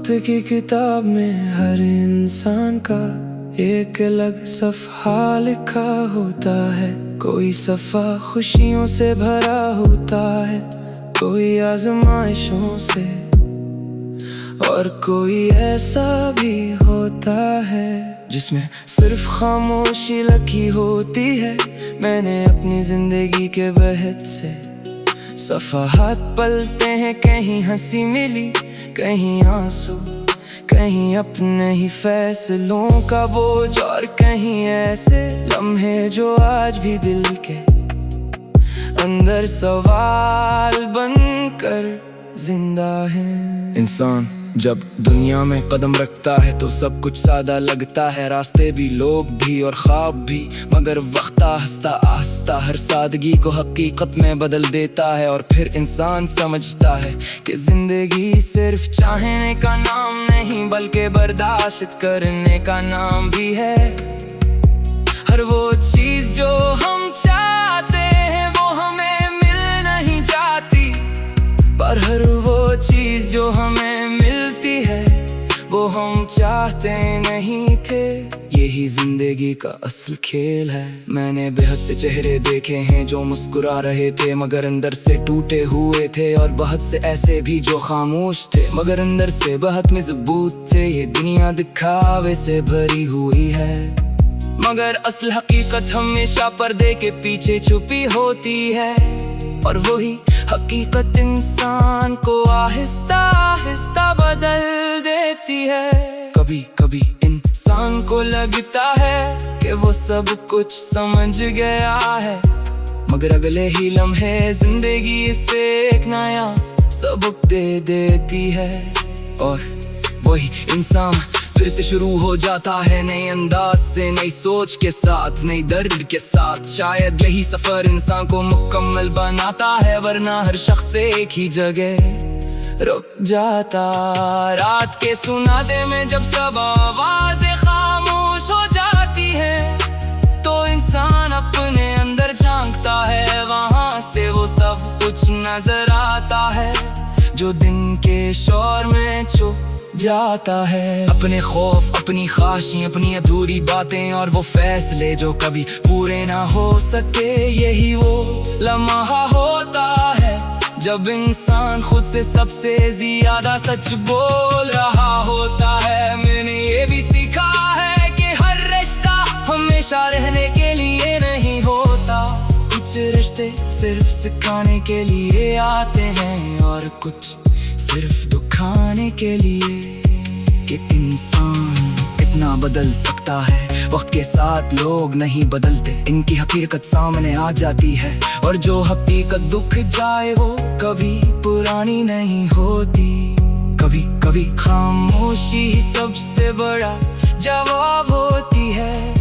वक्त की किताब में हर इंसान का एक अलग सफ़हा लिखा होता है। कोई सफ़ा खुशियों से भरा होता है, कोई आज़माइशों से, और कोई ऐसा भी होता है जिसमें सिर्फ खामोशी लिखी होती है। मैंने अपनी जिंदगी के बहत से सफ़हात पलते हैं, कहीं हंसी मिली, कहीं आंसू, कहीं अपने ही फैसलों का बोझ, और कहीं ऐसे लम्हे जो आज भी दिल के अंदर सवाल बनकर जिंदा है। इंसान जब दुनिया में कदम रखता है तो सब कुछ सादा लगता है, रास्ते भी, लोग भी और ख्वाब भी, मगर वक्त आहिस्ता आहिस्ता हर सादगी को हकीकत में बदल देता है। और फिर इंसान समझता है कि जिंदगी सिर्फ चाहने का नाम नहीं बल्कि बर्दाश्त करने का नाम भी है। हर वो चीज जो हम चाहते हैं वो हमें मिल नहीं जाती, पर हर वो चीज जो हमें मिलती है वो हम चाहते नहीं थे। यही जिंदगी का असल खेल है। मैंने बेहद से चेहरे देखे हैं जो मुस्कुरा रहे थे मगर अंदर से टूटे हुए थे, और बहुत से ऐसे भी जो खामोश थे मगर अंदर से बहुत मजबूत थे। ये दुनिया दिखावे से भरी हुई है मगर असल हकीकत हमेशा पर्दे के पीछे छुपी होती है, और वही हकीकत इंसान को आहिस्ता आहिस्ता बदल देती है। कभी कभी इंसान को लगता है कि वो सब कुछ समझ गया है, मगर अगले ही लम्हे जिंदगी से एक नया सबक दे देती है, और वही इंसान फिर से शुरू हो जाता है नए अंदाज से, नई सोच के साथ, नई दर्द के साथ। शायद यही सफर इंसान को मुकम्मल बनाता है, वरना हर शख्स एक ही जगह रुक जाता। रात के सुनादे में जब सब आवाजें खामोश हो जाती है तो इंसान अपने अंदर झांकता है, वहां से वो सब कुछ नजर आता है जो दिन के शोर में छुप जाता है। अपने खौफ, अपनी ख्वाहिशें, अपनी अधूरी बातें और वो फैसले जो कभी पूरे ना हो सके, यही वो लम्हा होता है जब इंसान खुद से सबसे ज्यादा सच बोल रहा होता है। मैंने ये भी सीखा है कि हर रिश्ता हमेशा रहने के लिए नहीं होता, कुछ रिश्ते सिर्फ सिखाने के लिए आते हैं और कुछ सिर्फ दुखाने के लिए। कि इंसान कितना बदल सकता है, वक्त के साथ लोग नहीं बदलते, इनकी हकीकत सामने आ जाती है, और जो हकीकत दुख जाए वो कभी पुरानी नहीं होती। कभी कभी खामोशी ही सबसे बड़ा जवाब होती है,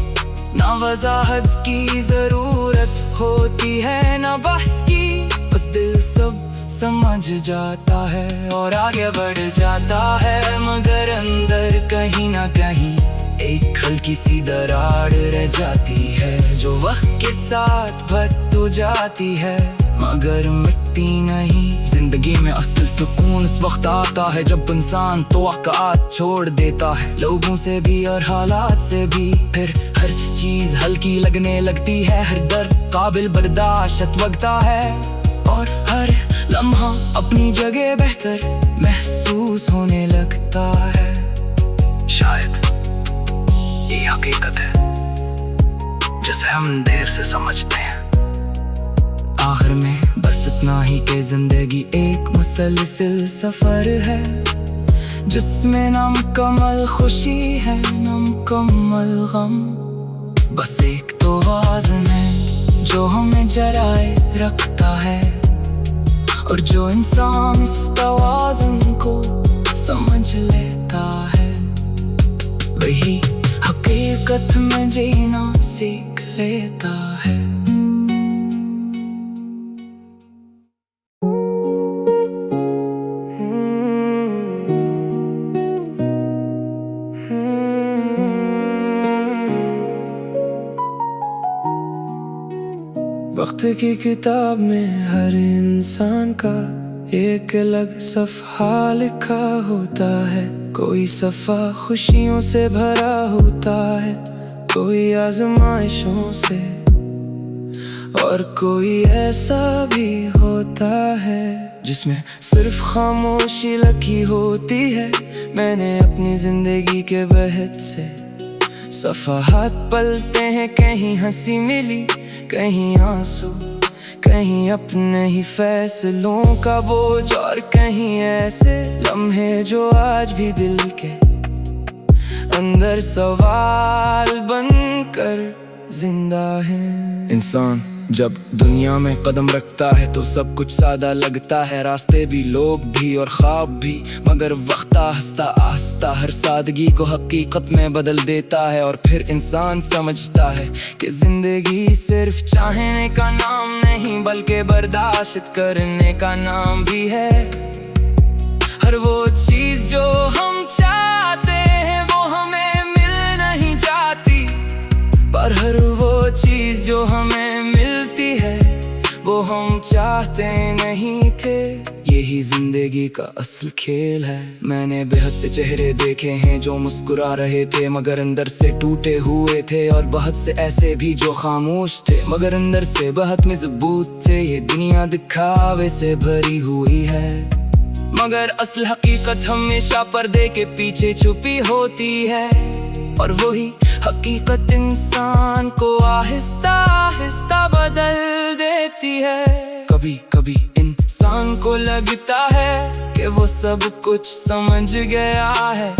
ना वजाहत की जरूरत होती है, ना बहस की, बस दिल सब समझ जाता है और आगे बढ़ जाता है। मगर अंदर कहीं ना कहीं एक हल्की सी दरार रह जाती है जो वक्त के साथ भट जाती है मगर मिटती नहीं। जिंदगी में असल सुकून उस वक्त आता है जब इंसान तवक्कुआत छोड़ देता है, लोगों से भी और हालात से भी। फिर हर चीज हल्की लगने लगती है, हर दर्द काबिल बर्दाश्त लगता है, और हर लम्हा अपनी जगह बेहतर महसूस होने लगता है। शायद ये हकीकत है जिसे हम देर से समझते हैं। आखिर में बस इतना ही कि जिंदगी एक मुसलसल सफर है जिसमें ना मुकम्मल खुशी है ना मुकम्मल गम, बस एक तो वाज़न है जो हमें जराए रखता है, और जो इंसान इस तवाज़ुन को समझ लेता है वही हकीकत में जीना सीख लेता है। वक्त की किताब में हर इंसान का एक अलग सफ़हा लिखा होता है। कोई सफ़ा खुशियों से भरा होता है, कोई आज़माइशों से, और कोई ऐसा भी होता है जिसमें सिर्फ खामोशी लगी होती है। मैंने अपनी जिंदगी के बहत से सफ़हात पलते हैं, कहीं हंसी मिली, कहीं आंसू, कहीं अपने ही फैसलों का बोझ, और कहीं ऐसे लम्हे जो आज भी दिल के अंदर सवाल बनकर जिंदा है। इंसान जब दुनिया में कदम रखता है तो सब कुछ सादा लगता है, रास्ते भी, लोग भी और ख्वाब भी, मगर वक्त आहिस्ता आहिस्ता हर सादगी को हकीकत में बदल देता है। और फिर इंसान समझता है कि जिंदगी सिर्फ चाहने का नाम नहीं बल्कि बर्दाश्त करने का नाम भी है। हर वो चीज जो हम चाहते हैं वो हमें मिल नहीं जाती, पर हर वो चीज जो हमें मिलती है वो हम चाहते नहीं थे। यही जिंदगी का असल खेल है। मैंने बेहद से चेहरे देखे हैं जो मुस्कुरा रहे थे मगर अंदर से टूटे हुए थे, और बहुत से ऐसे भी जो खामोश थे मगर अंदर से बहुत मजबूत थे। ये दुनिया दिखावे से भरी हुई है मगर असल हकीकत हमेशा पर्दे के पीछे छुपी होती है, और वही हकीकत इंसान को आहिस्ता आहिस्ता बदल देती है। कभी कभी इंसान को लगता है कि वो सब कुछ समझ गया है,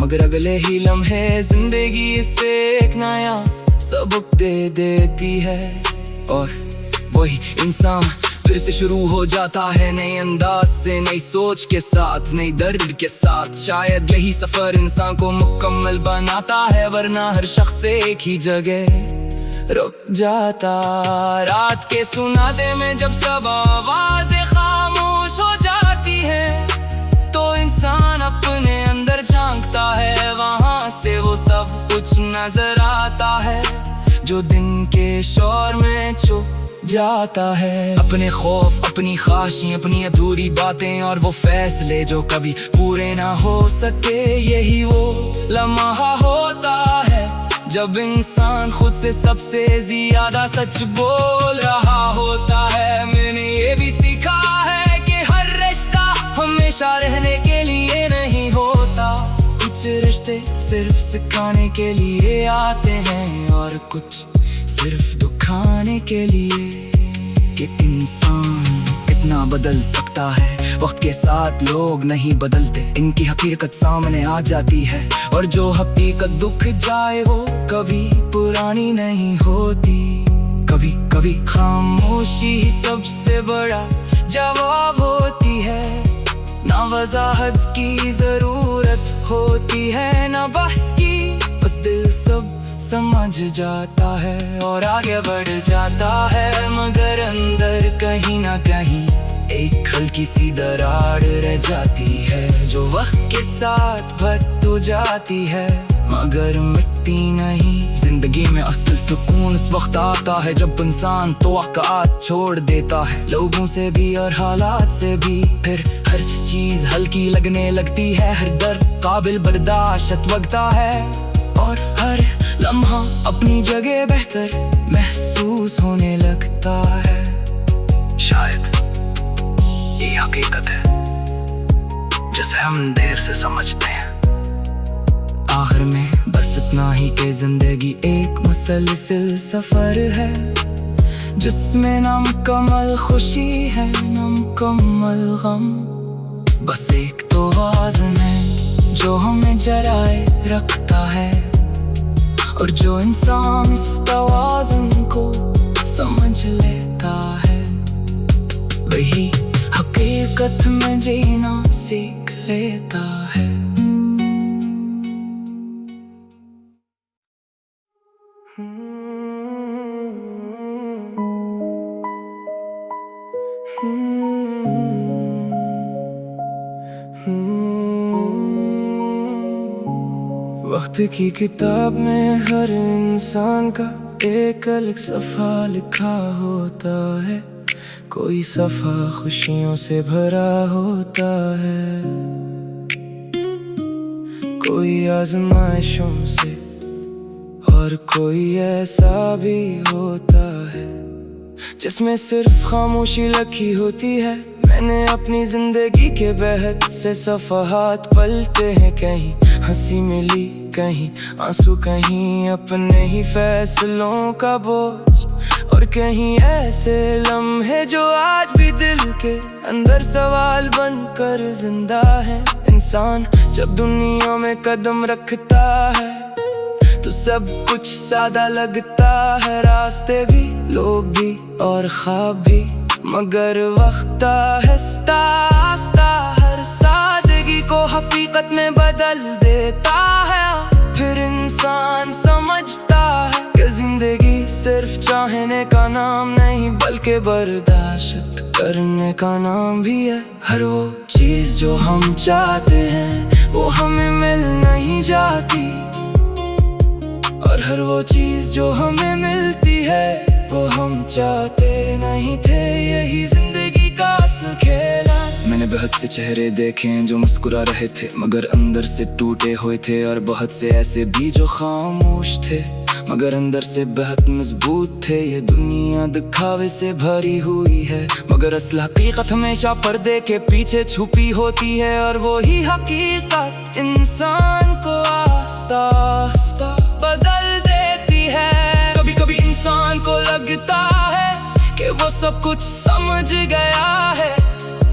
मगर अगले ही लम्हे जिंदगी इसे एक नया सबक दे देती है। और वही इंसान फिर से शुरू हो जाता है नए अंदाज से, नई सोच के साथ, नई दर्द के साथ। शायद यही सफर इंसान को मुकम्मल बनाता है, वरना हर शख्स एक ही जगह रुक जाता। रात के सुनाते में जब सब आवाजें खामोश हो जाती है तो इंसान अपने अंदर झांकता है, वहां से वो सब कुछ नजर आता है जो दिन के शोर में छुप जाता है। अपने खौफ, अपनी ख्वाहिशें, अपनी अधूरी बातें और वो फैसले जो कभी पूरे ना हो सके, यही वो लम्हा होता है जब इंसान खुद से सबसे ज्यादा सच बोल रहा होता है। मैंने ये भी सीखा है कि हर रिश्ता हमेशा रहने के लिए नहीं होता, कुछ रिश्ते सिर्फ सिखाने के लिए आते हैं और कुछ सिर्फ दुखाने के लिए। कि इंसान कितना बदल सकता है, वक्त के साथ लोग नहीं बदलते, इनकी हकीकत सामने आ जाती है, और जो हकीकत दुख जाए वो कभी पुरानी नहीं होती। कभी कभी खामोशी ही सबसे बड़ा जवाब होती है, ना वजाहत की जरूरत होती है, ना बहस की, बस दिल सब समझ जाता है और आगे बढ़ जाता है। मगर अंदर कहीं ना कहीं एक हल्की सी दरार रह जाती है जो वक्त के साथ भट तो जाती है मगर मिटती नहीं। जिंदगी में असल सुकून उस वक्त आता है जब इंसान तवक्कुआत छोड़ देता है, लोगों से भी और हालात से भी। फिर हर चीज हल्की लगने लगती है, हर दर्द काबिल बर्दाश्त लगता है, और हर लम्हा अपनी जगह बेहतर महसूस होने लगता है। शायद ये हकीकत है जिसे हम देर से समझते हैं। आखिर में बस इतना ही कि जिंदगी एक मुसलसल सफर है जिसमें ना मुकम्मल खुशी है ना मुकम्मल गम। बस एक तवाज़ुन है जो हमें जराए रखता है, और जो इंसान इस तवाज़ुन को समझ लेता है वही हकीकत में जीना सीख लेता है। वक्त की किताब में हर इंसान का एक अलग सफ़ा लिखा होता है। कोई सफा खुशियों से भरा होता है, कोई आजमाइशों से, और कोई ऐसा भी होता है जिसमें सिर्फ खामोशी लखी होती है। मैंने अपनी जिंदगी के बहत से सफहात पलटे हैं, कहीं हंसी मिली, कहीं आंसू, कहीं अपने ही फैसलों का बोझ, और कहीं ऐसे लम्हे जो आज भी दिल के अंदर सवाल बनकर जिंदा है। इंसान जब दुनिया में कदम रखता है तो सब कुछ सादा लगता है, रास्ते भी, लोग भी और ख्वाब भी, मगर वक्त आहिस्ता आहिस्ता हर सादगी को हकीकत में बदल देता है। फिर इंसान समझता है कि जिंदगी सिर्फ चाहने का नाम नहीं बल्कि बर्दाश्त करने का नाम भी है। हर वो चीज जो हम चाहते हैं वो हमें मिल नहीं जाती, और हर वो चीज जो हमें मिलती है वो हम चाहते नहीं थे। यही जिंदगी का असल खेल है। मैंने बहुत से चेहरे देखे हैं जो मुस्कुरा रहे थे मगर अंदर से टूटे हुए थे, और बहुत से ऐसे भी जो खामोश थे मगर अंदर से बहुत मजबूत थे। ये दुनिया दिखावे से भरी हुई है मगर असल हकीकत हमेशा पर्दे के पीछे छुपी होती है, और वो ही हकीकत इंसान को आस्ता आस्ता बदल देती है। कभी कभी इंसान को लगता है कि वो सब कुछ समझ गया है,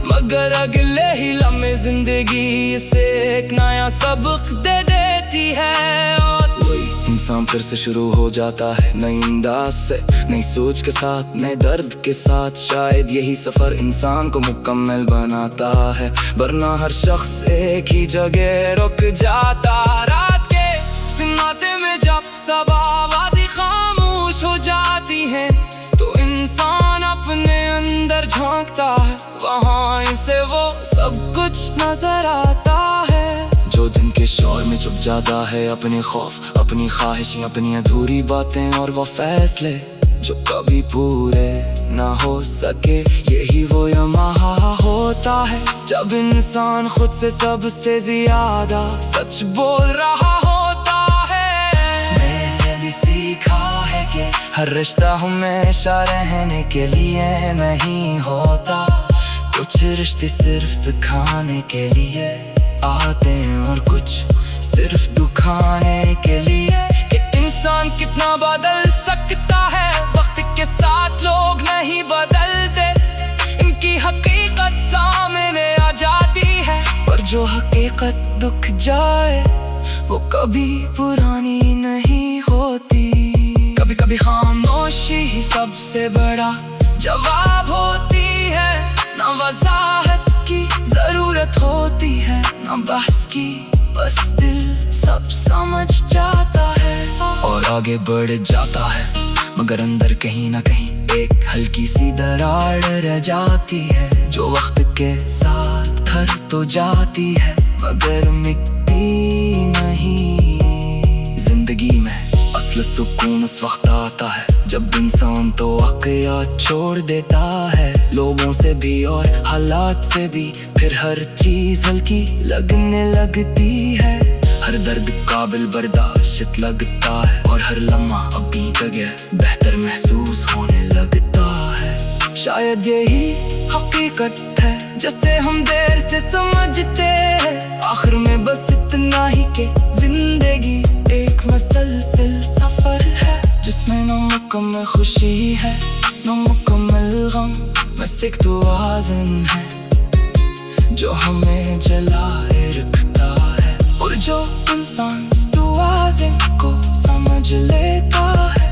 मगर अगले ही लम्हे जिंदगी से एक नया सबक दे देती है। और वही इंसान फिर से शुरू हो जाता है, नई अंदाज से, नई सोच के साथ, नए दर्द के साथ। शायद यही सफर इंसान को मुकम्मल बनाता है, वरना हर शख्स एक ही जगह रुक जाता। रात के सन्नाटे में जब सब आवाज़ें खामोश हो जाती हैं तो इंसान अपने अंदर झांकता है, वहाँ इसे वो सब कुछ नजर आता है जो दिन के शोर में छुप जाता है। अपने खौफ, अपनी ख्वाहिशें, अपनी अधूरी बातें और वो फैसले जो कभी पूरे ना हो सके। यही वो लम्हा होता है जब इंसान खुद से सबसे ज्यादा सच बोल रहा होता है। मैंने भी सीखा है कि हर रिश्ता हमेशा रहने के लिए नहीं होता, कुछ रिश्ते सिर्फ सिखाने के लिए आते हैं और कुछ सिर्फ दुखाने के लिए। कि इंसान कितना बदल सकता है वक्त के साथ, लोग नहीं बदलते, इनकी हकीकत सामने आ जाती है, पर जो हकीकत दुख जाए वो कभी पुरानी नहीं होती। कभी कभी खामोशी ही सबसे बड़ा जवाब होती है, ना वजाहत की जरूरत होती है, ना बहस की, बस दिल सब समझ जाता है और आगे बढ़ जाता है। मगर अंदर कहीं ना कहीं एक हल्की सी दरार रह जाती है जो वक्त के साथ थर तो जाती है मगर मिटती नहीं। जिंदगी में असल सुकून उस वक्त आता है जब इंसान तो वाकयात छोड़ देता है, लोगों से भी और हालात से भी। फिर हर चीज हल्की लगने लगती है, हर दर्द काबिल बर्दाश्त लगता है, और हर लम्हा अपनी जगह बेहतर महसूस होने लगता है। शायद यही हकीकत है जिसे हम देर से समझते हैं, आखिर में बस इतना ही कि जिंदगी एक मसलसल सफर है जिसमें न मुकम्मल खुशी है न मुकम्मल गम, बस एक तवाज़ुन है जो हमें जलाए रखता है। और जो इंसान इस तवाज़ुन को समझ लेता है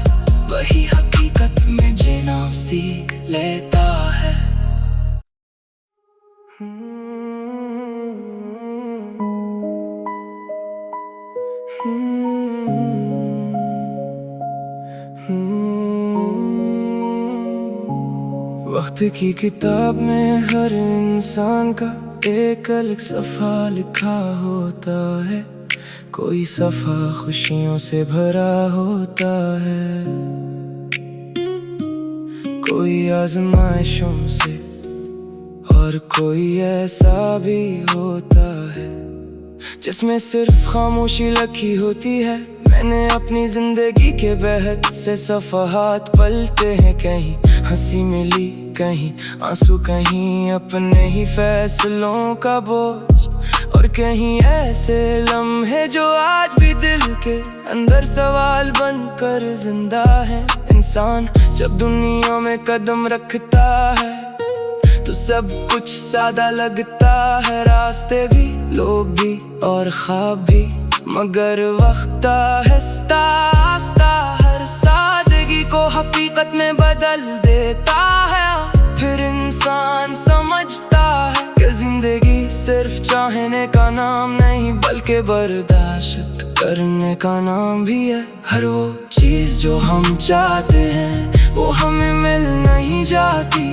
वही हकीकत में जीना सीख लेता है। वक्त की किताब में हर इंसान का एक अलग सफ़ा लिखा होता है, कोई सफ़ा खुशियों से भरा होता है, कोई आजमाइशों से, और कोई ऐसा भी होता है जिसमें सिर्फ खामोशी लखी होती है। मैंने अपनी जिंदगी के बहत से सफ़हात पलटे हैं, कहीं हंसी मिली, कहीं आंसू, कहीं अपने ही फैसलों का बोझ, और कहीं ऐसे लम्हे जो आज भी दिल के अंदर सवाल बनकर जिंदा है। इंसान जब दुनिया में कदम रखता है तो सब कुछ सादा लगता है, रास्ते भी, लोग भी और ख्वाब भी, मगर वक्त आहिस्ता आहिस्ता हर सादगी को हकीकत में बदल देता है। फिर इंसान समझता है कि जिंदगी सिर्फ चाहने का नाम नहीं बल्कि बर्दाश्त करने का नाम भी है। हर वो चीज जो हम चाहते हैं वो हमें मिल नहीं जाती,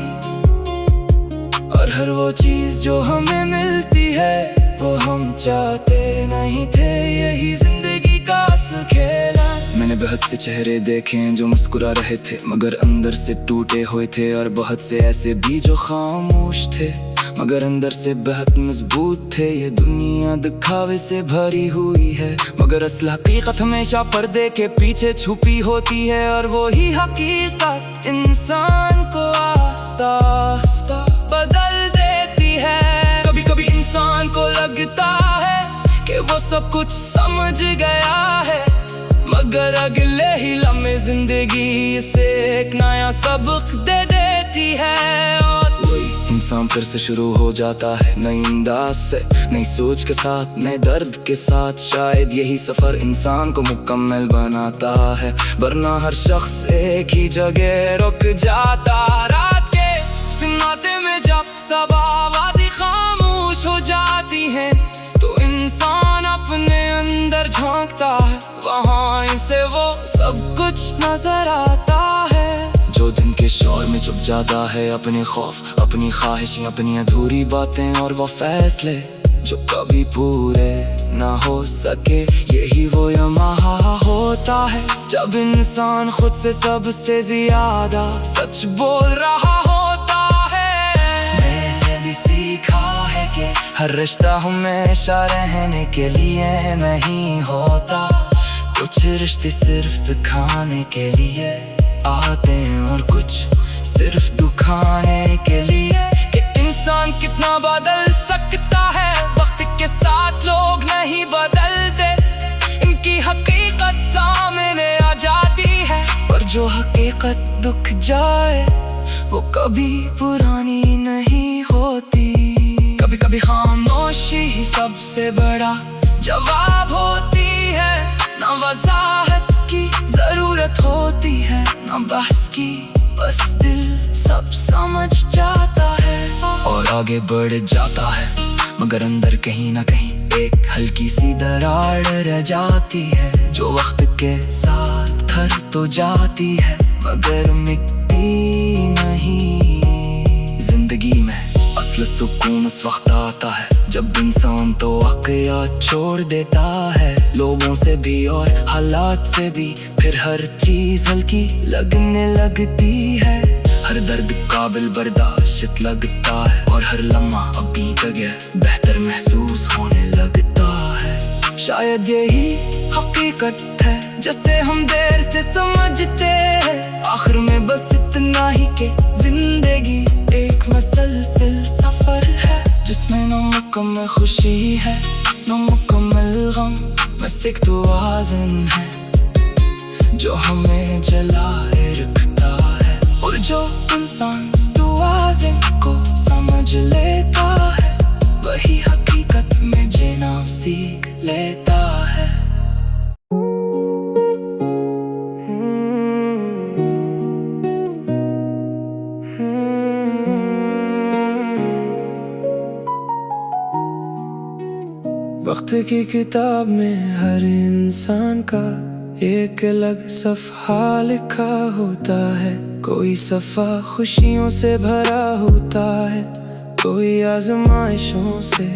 और हर वो चीज जो हमें मिलती है वो हम चाहते नहीं थे। यही जिंदगी का असल खेल है। मैंने बहुत से चेहरे देखे हैं जो मुस्कुरा रहे थे मगर अंदर से टूटे हुए थे, और बहुत से ऐसे भी जो खामोश थे मगर अंदर से बहुत मजबूत थे। ये दुनिया दिखावे से भरी हुई है मगर असल हकीकत हमेशा पर्दे के पीछे छुपी होती है, और वो ही हकीकत इंसान को आस्ता आस्ता बदल देती है। कभी कभी इंसान को लगता है कि वो सब कुछ समझ गया है, मगर अगले ही लम्हे जिंदगी इसे एक नया सबक दे देती है। और वही इंसान फिर से शुरू हो जाता है, नई अंदाज से, नई सोच के साथ, नए दर्द के साथ। शायद यही सफर इंसान को मुकम्मल बनाता है, वरना हर शख्स एक ही जगह रुक जाता। रात के सन्नाटे में जब सब आवाज़ें खामोश हो जाती हैं तो इंसान अपने अंदर झांकता है, वहाँ इसे वो सब कुछ नजर आता है। जो दिन के शोर में चुप जाता है, अपने खौफ, अपनी ख्वाहिशें, अपनी अधूरी बातें और वो फैसले जो कभी पूरे ना हो सके। यही वो लम्हा होता है जब इंसान खुद से सबसे ज्यादा सच बोल रहा होता है। मैंने भी सीखा है कि हर रिश्ता हमेशा रहने के लिए नहीं होता, कुछ रिश्ते सिर्फ सिखाने के लिए आते हैं और कुछ सिर्फ दुखाने के लिए। कि इंसान कितना बदल सकता है वक्त के साथ, लोग नहीं बदलते, इनकी हकीकत सामने आ जाती है, पर जो हकीकत दुख जाए वो कभी पुरानी नहीं होती। कभी कभी खामोशी ही सबसे बड़ा जवाब होती है, ना वजाहत की जरूरत होती है, ना बहस की, बस दिल सब समझ जाता है और आगे बढ़ जाता है। मगर अंदर कहीं ना कहीं एक हल्की सी दरार रह जाती है, जो वक्त के साथ थर तो जाती है मगर मिटती नहीं। जिंदगी में असल सुकून उस वक्त आता है जब इंसान तो वाकयात छोड़ देता है, लोगों से भी और हालात से भी। फिर हर चीज हल्की लगने लगती है, हर दर्द काबिल बर्दाश्त लगता है, और हर लम्हा अपनी जगह बेहतर महसूस होने लगता है। शायद यही हकीकत है जिसे हम देर से समझते हैं, आखिर में बस इतना ही कि जिंदगी एक मुसलसल सफर है, जिसमें न मुकम्मल खुशी है न मुकम्मल गम, बस एक तवाज़ुन है जो हमें जलाए रखता है। और जो इंसान इस तवाज़ुन को समझ लेता है वही हकीकत में जीना सीख लेता है। वक्त की किताब में हर इंसान का एक अलग सफ़हा लिखा होता है, कोई सफ़ा खुशियों से भरा होता है, कोई आजमाइशों से,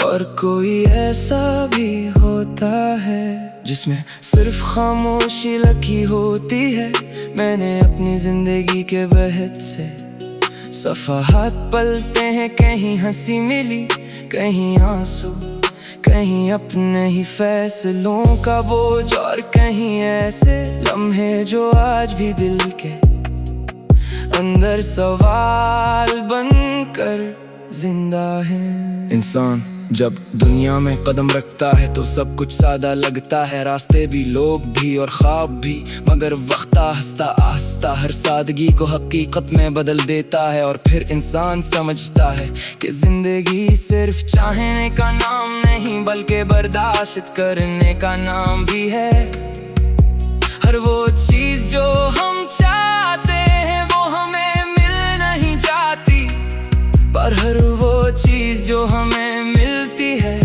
और कोई ऐसा भी होता है जिसमें सिर्फ खामोशी लगी होती है। मैंने अपनी जिंदगी के बहत से सफाहात पलते हैं, कहीं हंसी मिली, कहीं आंसू, कहीं अपने ही फैसलों का बोझ, और कहीं ऐसे लम्हे जो आज भी दिल के अंदर सवाल बनकर जिंदा है। इंसान जब दुनिया में कदम रखता है तो सब कुछ सादा लगता है, रास्ते भी, लोग भी और ख्वाब भी, मगर वक्त आहिस्ता आहिस्ता हर सादगी को हकीकत में बदल देता है। और फिर इंसान समझता है कि जिंदगी सिर्फ चाहने का नाम नहीं बल्कि बर्दाश्त करने का नाम भी है। हर वो चीज जो हम चाहते हैं वो हमें मिल नहीं जाती, पर हर वो चीज जो हमें मिलती है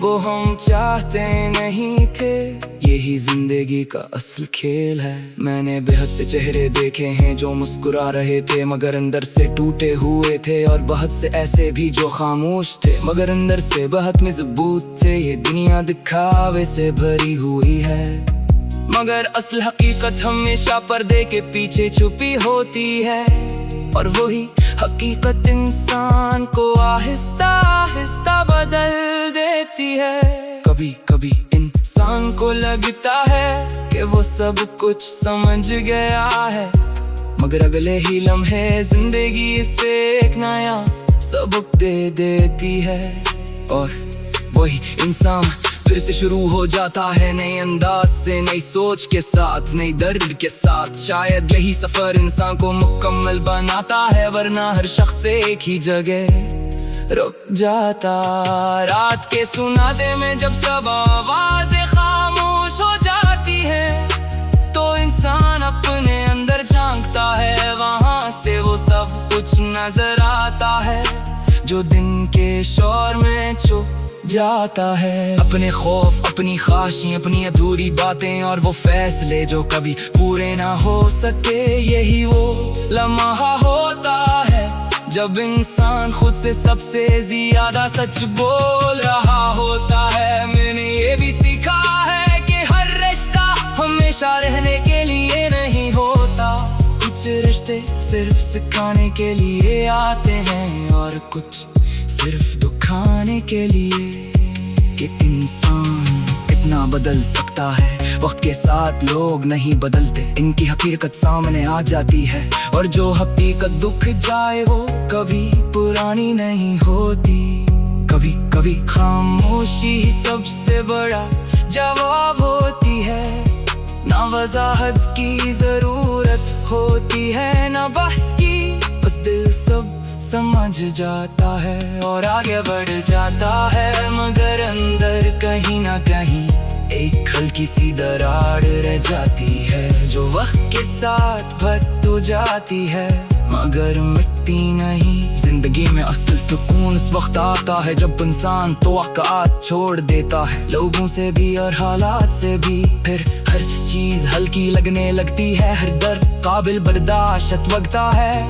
वो हम चाहते नहीं थे। यही जिंदगी का असल खेल है। मैंने बेहद से चेहरे देखे हैं जो मुस्कुरा रहे थे मगर अंदर से टूटे हुए थे, और बहुत से ऐसे भी जो खामोश थे मगर अंदर से बहुत मजबूत थे। ये दुनिया दिखावे से भरी हुई है मगर असल हकीकत हमेशा पर्दे के पीछे छुपी होती है, और वही हकीकत इंसान को आहिस्ता आहिस्ता बदल देती है। कभी कभी इंसान को लगता है कि वो सब कुछ समझ गया है, मगर अगले ही लम्हे जिंदगी से एक नया सबक दे देती है। और वही इंसान फिर से शुरू हो जाता है नए अंदाज से, नई सोच के साथ, नई दर्द के साथ। शायद यही सफर इंसान को मुकम्मल बनाता है, वरना हर शख्स एक ही जगह रुक जाता। रात के सुनादे में जब सब आवाजें खामोश हो जाती है तो इंसान अपने अंदर झांकता है, वहां से वो सब कुछ नजर आता है जो दिन के शोर में छुप जाता है। अपने खौफ, अपनी ख्वाहिशें, अपनी अधूरी बातें और वो फैसले जो कभी पूरे ना हो सके, यही वो लम्हा होता है जब इंसान खुद से सबसे ज्यादा सच बोल रहा होता है। मैंने ये भी सीखा है कि हर रिश्ता हमेशा रहने के लिए नहीं होता, कुछ रिश्ते सिर्फ सिखाने के लिए आते हैं और कुछ सिर्फ दुखाने के लिए। कि इंसान कितना बदल सकता है, वक्त के साथ लोग नहीं बदलते, इनकी हकीकत सामने आ जाती है, और जो हकीकत दुख जाए वो कभी पुरानी नहीं होती। कभी कभी खामोशी ही सबसे बड़ा जवाब होती है, ना वजाहत की जरूरत होती है, ना बहस की, बस दिल सब समझ जाता है और आगे बढ़ जाता है। मगर अंदर कहीं ना कहीं एक हल्की सी दरार रह जाती है जो वक्त के साथ भट तो जाती है मगर मिटती नहीं। जिंदगी में असल सुकून उस वक्त आता है जब इंसान तवक्कुआत छोड़ देता है, लोगों से भी और हालात से भी। फिर हर चीज हल्की लगने लगती है, हर दर्द काबिल बर्दाश्त लगता है,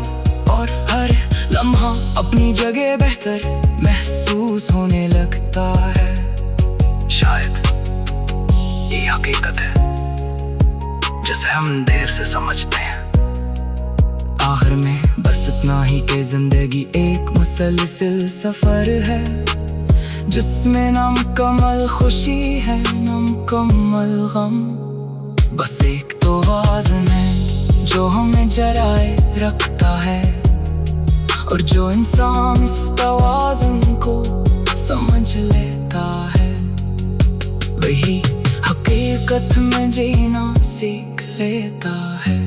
और हर लम्हा अपनी जगह बेहतर महसूस होने लगता है। शायद ये हकीकत है जिसे हम देर से समझते हैं। आखिर में बस इतना ही कि जिंदगी एक मुसलसल सफर है जिसमें ना मुकम्मल खुशी है ना मुकम्मल गम। बस एक तो वाज़न है जो हमें जराए रखता है, और जो इंसान इस तवाज़ुन को समझ लेता है वही हकीकत में जीना सीख लेता है।